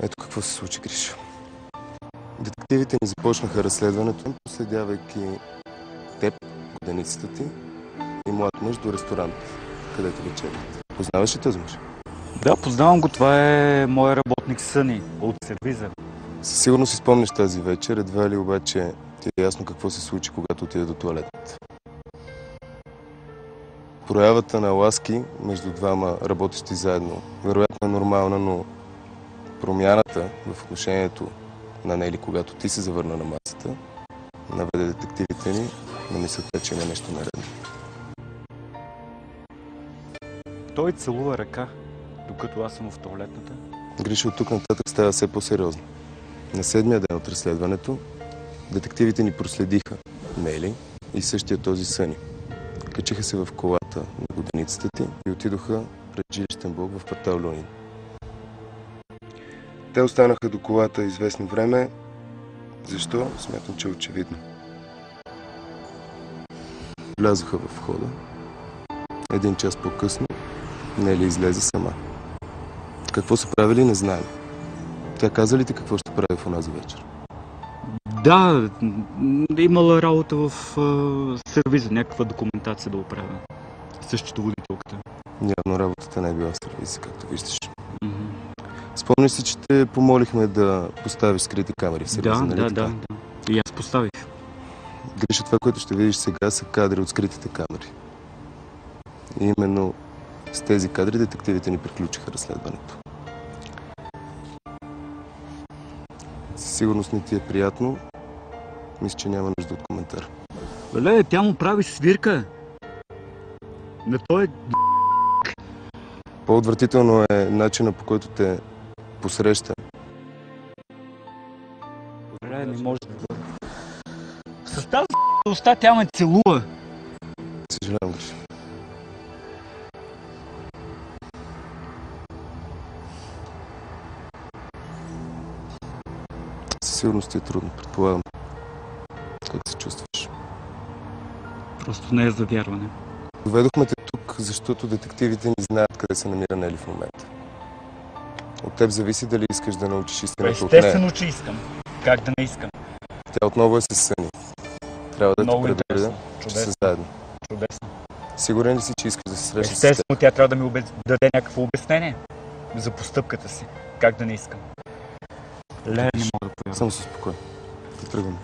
Ето какво се случи, Гриша. Детективите ни започнаха разследването, последявайки теб, годеницата ти и млад мъж до ресторант, където вечерят. Познаваш ли този мъж? Да, познавам го. Това е моя работник Съни от сервиза. Със сигурност си спомняш тази вечер, едва ли обаче ти е ясно какво се случи, когато отиде до туалетната. Проявата на ласки между двама работещи заедно вероятно е нормална, но промяната в отношението на Нели, когато ти се завърна на масата, наведе детективите ни на мисълта, че има нещо наредно. Той целува ръка, докато аз съм в туалетната. Гриша, от тук нататък става все по-сериозно. На седмия ден от разследването детективите ни проследиха Нели и същия този Съни. Качиха се в колата на годеницата ти и отидоха пред жилищен блок в квартал Люнин. Те останаха до колата известно време. Защо? Смятам, че е очевидно. Влязоха в входа. Един час по-късно Нели излезе сама. Какво са правили, не знаем. Тя каза ли ти какво ще прави в онази вечер? Да, имала работа в сервиза, някаква документация да оправя. Същото водителката. Явно работата не е била в сервиза, както виждаш. Спомняш си, че те помолихме да поставиш скрити камери в сервиза, нали така? Да. И аз поставих. Гриша, това, което ще видиш сега, са кадри от скритите камери. И именно с тези кадри детективите ни приключиха разследването. Със сигурност не ти е приятно. Мисля, че няма нужда от коментар. Леле, тя му прави свирка. На той е... По-отвратително е начина, по който те посреща. Леле, не може да... С тази уста тя ме целува. Съжалявам, Гриша. Със сигурност ти е трудно, предполагам. Как се чувстваш? Просто не е за вярване. Доведохме те тук, защото детективите ни знаят къде се намира Нели в момента. От теб зависи дали искаш да научиш истината от нея. Естествено, че искам. Как да не искам? Тя отново е със Съни. Трябва да Много те предупредя, че са заедно. Чудесно. Сигурен ли си, че искаш да се срещаш с теб? Естествено, тя трябва да ми даде някакво обяснение за постъпката си. Как да не искам? Ле, не мога да повярвам. Само се успокой. Тръгвам.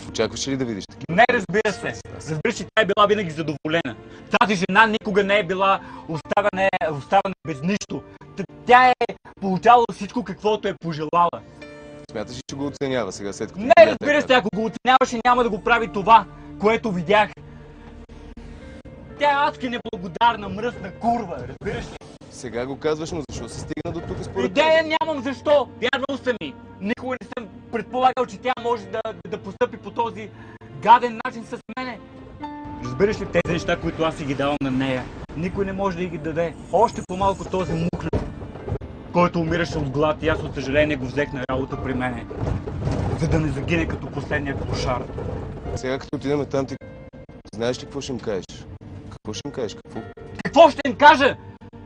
Очакваш ли да видиш такива? Не, разбира се. Разбира се, тя е била винаги задоволена. Тази жена никога не е била оставена без нищо. Тя е получавала всичко, каквото е пожелала. Смяташ ли, че го оценява сега, след като... Не, разбира се, ако го оценяваше, няма да го прави това, което видях. Тя е адски неблагодарна, мръсна курва, разбираш ли? Сега го казваш, но защо се стигна до тук според Идея нямам защо. Вярвал съм ми. Никога не съм предполагал, че тя може да постъпи по този гаден начин с мене. Разбираш ли, тези неща, които аз си ги давам на нея, никой не може да ги даде. Още по-малко този мухлев, който умираше от глад и аз от съжаление го взех на работа при мене, за да не загине като последния клошар. Сега като отидем там, ти знаеш ли какво ще им кажеш? Какво ще им кажеш? Какво ще им кажа?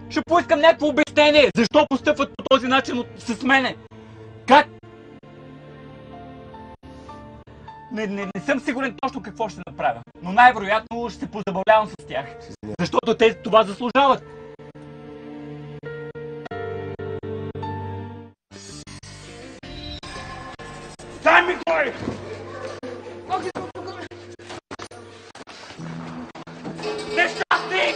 Ще поискам някакво обяснение. Защо постъпват по този начин с мене? Как? Не съм сигурен точно какво ще направя, но най-вероятно ще се позабавлявам с тях, защото те това заслужават. Дай ми кой! Нещастник!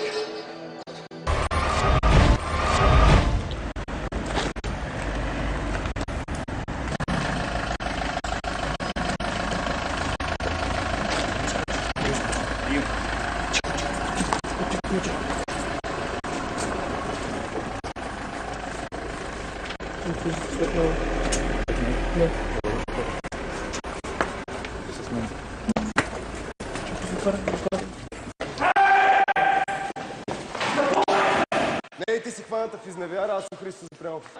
Не, ти си хваната в изневяра, аз съм Христо Запрямов.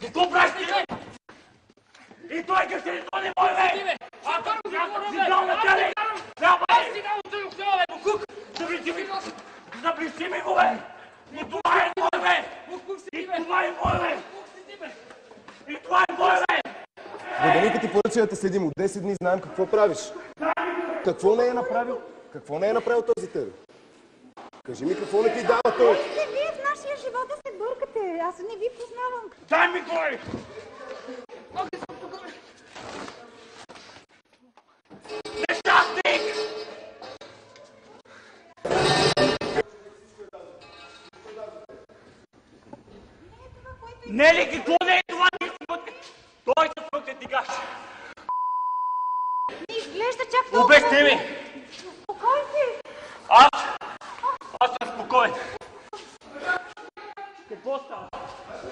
Какво правиш, бе? майка ще не не мой, бе! Аз съм сигнал на тебе! Аз сигнал от телефона, бе, Букук! Заближи ми го, бе! И това е мой, бе! И това е мой, бе! И това е мой, бе! Воденика ти поръча да те следим. От 10 дни знаем какво правиш. Какво не е направил? Какво не е направил този тебе? Кажи ми какво не ти дава той? Можете вие в нашия живот да се бъркате. Аз не ви познавам. Дай ми кой! Нещастник! Не ли, какво не е това? Той се смъкне тигаш! Не изглежда чак толкова. Обещай ми! Спокой си! Аз съм спокоен! Какво става?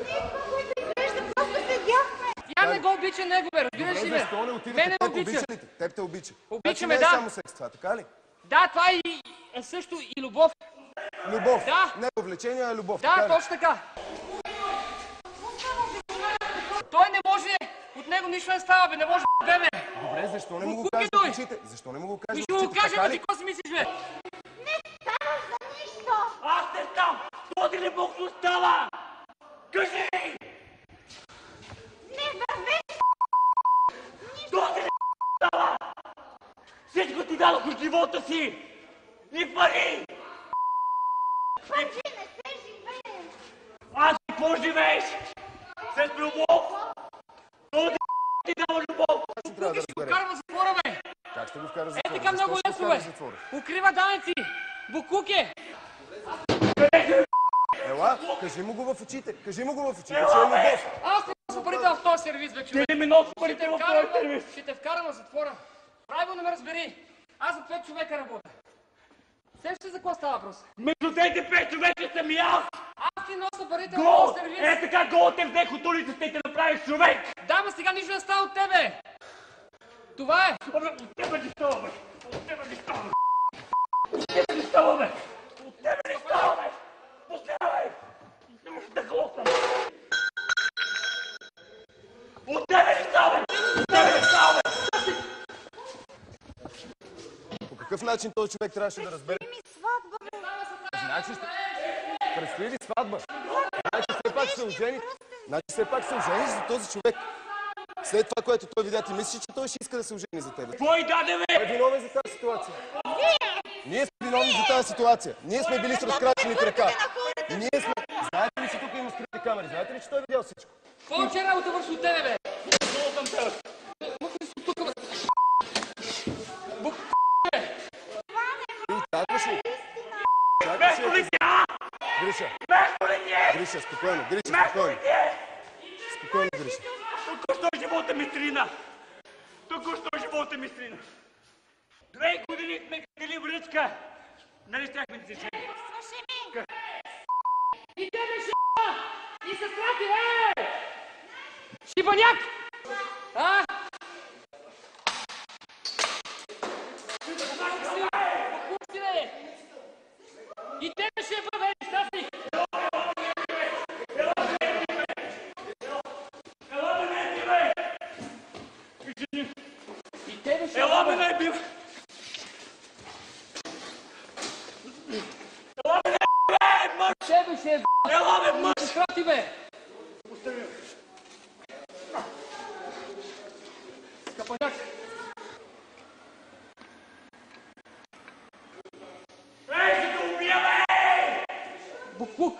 Не е това, което изглежда, просто седяхме. Тя не го обича него, бе, разбираш ли, бе? Защо не отидете? Мене ме Теб обича. обича ли те? Теб те обича. Обичаме, Значи не е да. само секс това, така ли? Да, това е също и любов. Любов. Да. Не увлечение, а любов. Да, така ли? точно така. Той не може, от него нищо не става, бе, не може да бе. Добре, защо не му го Букуки кажеш той. в очите? Защо не му го И кажеш ще в го очите? кажа, така бе, ли? ти какво си мислиш, бе? Не става за нищо. Аз не знам! Този ли Бог не става? Кажи! Не вървеш. Този ли става? Всичко ти дадох от живота си! И пари! Пържи, не се живее. Аз какво живееш? С любов! Този ти дава любов! Точно трябва да Ще го разберем. карам в затвора, бе. Как ще го вкара за Е, затвора? така много Защо ще лесно, го бе. вкара в затвора? Укрива данъци. Букуке. Ела, кажи му го в очите. Кажи му го в очите, че е любов. Аз не съм парите в този сервиз, бе, човек. Ти ми носи Ще парите те в вкарам, този сервис! ще те вкарам в затвора. Правилно ме разбери. Аз за 5 човека работя. Сещаш за какво става въпрос? Между тези 5 човека съм и аз! Аз ти нося парите в Гол! този сервиз. Е така гол те взех от улицата и те направиш човек! Да, ма сега нищо не става от тебе. Това е. Абе, от тебе не става, бе! От тебе не става, бе! От тебе не става, бе! От тебе не става, бе! Пуснявай! Не може да хлопна! От тебе не става, бе! От тебе не става, бе! По какъв начин този човек трябваше да разбере? Ми сватба, бе. Значи ще... Предстои ли сватба? Значи все пак се ожени. Значи все пак се ожени за този човек. След това, което той видя, ти мислиш, че той ще иска да се ожени за тебе. Кой даде, бе? Той е виновен за тази ситуация. Ние сме виновни за тази ситуация. Ние сме били с разкрачените ръка. Ние сме... Знаете ли, че тук има скрити камери? Знаете ли, че той е видял всичко? Повече работа върши от тебе, бе. Много съм тебе! Ти чакаш ли? Чакаш Вместо ли ли? си, а? Гриша, Вместо ли ти е? Гриша, спокойно. Гриша, Вместо спокойно. ли ти е? Спокойно, Гриша. Току-що живота ми срина! Току-що живота ми срина! 2 години сме катили връчка! Нали щяхме да се женим? Слушай ми. И тебе шиба! И сестра ти, е! Шибаняк! А? Букук, и тебе ще бъде нещастник! Ела ме не би, бе! И тебе ще Ела ме бъде! не би! Ела ме не би, бе! Мъж! Тебе ще е Ела ме, мъж! сестра ти, бе! Скъпаняк! Ей, ще те убия, бе! Букук!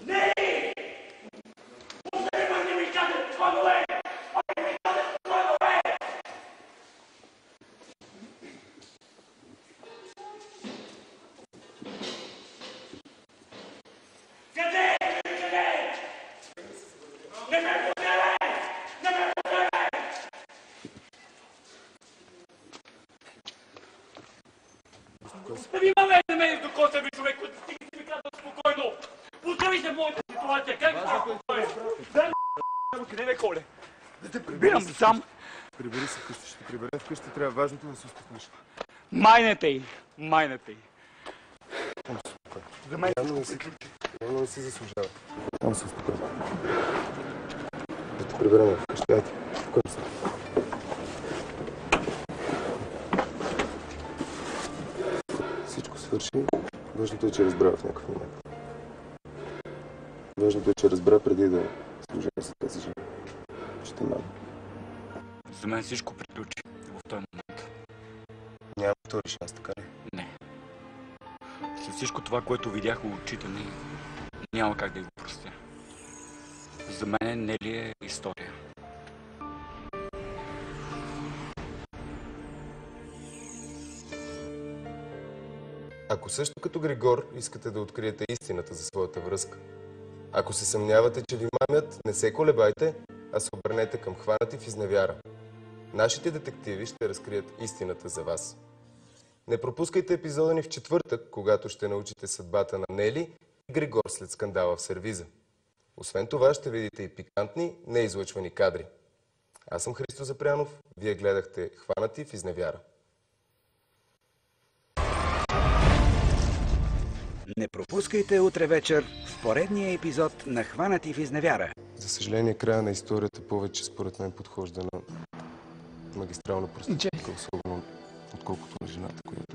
Не! Пустай ме, не ми кажеш планове! Не ми кажеш планове! Къде? Къде? Не ме пустай, бе! Не ме пустай, бе! Остави ме, бе, на мен до коса ви, човек, който стига си ми казва спокойно! Остави се в моята ситуация, как да спокойно? Дай м***, къде ме коле? Да те прибирам сам. Прибери се вкъщи, ще те прибере вкъщи, трябва важното да се успокоиш. Майната й, майната й. Спокойно. За мен Явно не си заслужава. Само се успокой. Да те приберем вкъщи. Айде, успокойся се. Всичко свърши. Важното е, че разбра в някакъв момент. Важното е, че разбра преди да служа за тази жена. Ще мама. За мен всичко приключи в този момент. Няма втори шанс, така ли? Не. След всичко това, което видях в очите ми, няма как да го простя. За мен Нели е история. Ако също като Григор искате да откриете истината за своята връзка, ако се съмнявате, че ви мамят, не се колебайте, а се обърнете към Хванати в изневяра. Нашите детективи ще разкрият истината за вас. Не пропускайте епизода ни в четвъртък, когато ще научите съдбата на Нели и Григор след скандала в сервиза. Освен това ще видите и пикантни, неизлъчвани кадри. Аз съм Христо Запрянов, вие гледахте Хванати в изневяра. Не пропускайте утре вечер в поредния епизод на Хванати в изневяра. За съжаление, края на историята повече според мен подхожда на магистрална проститутка, особено отколкото на жената, която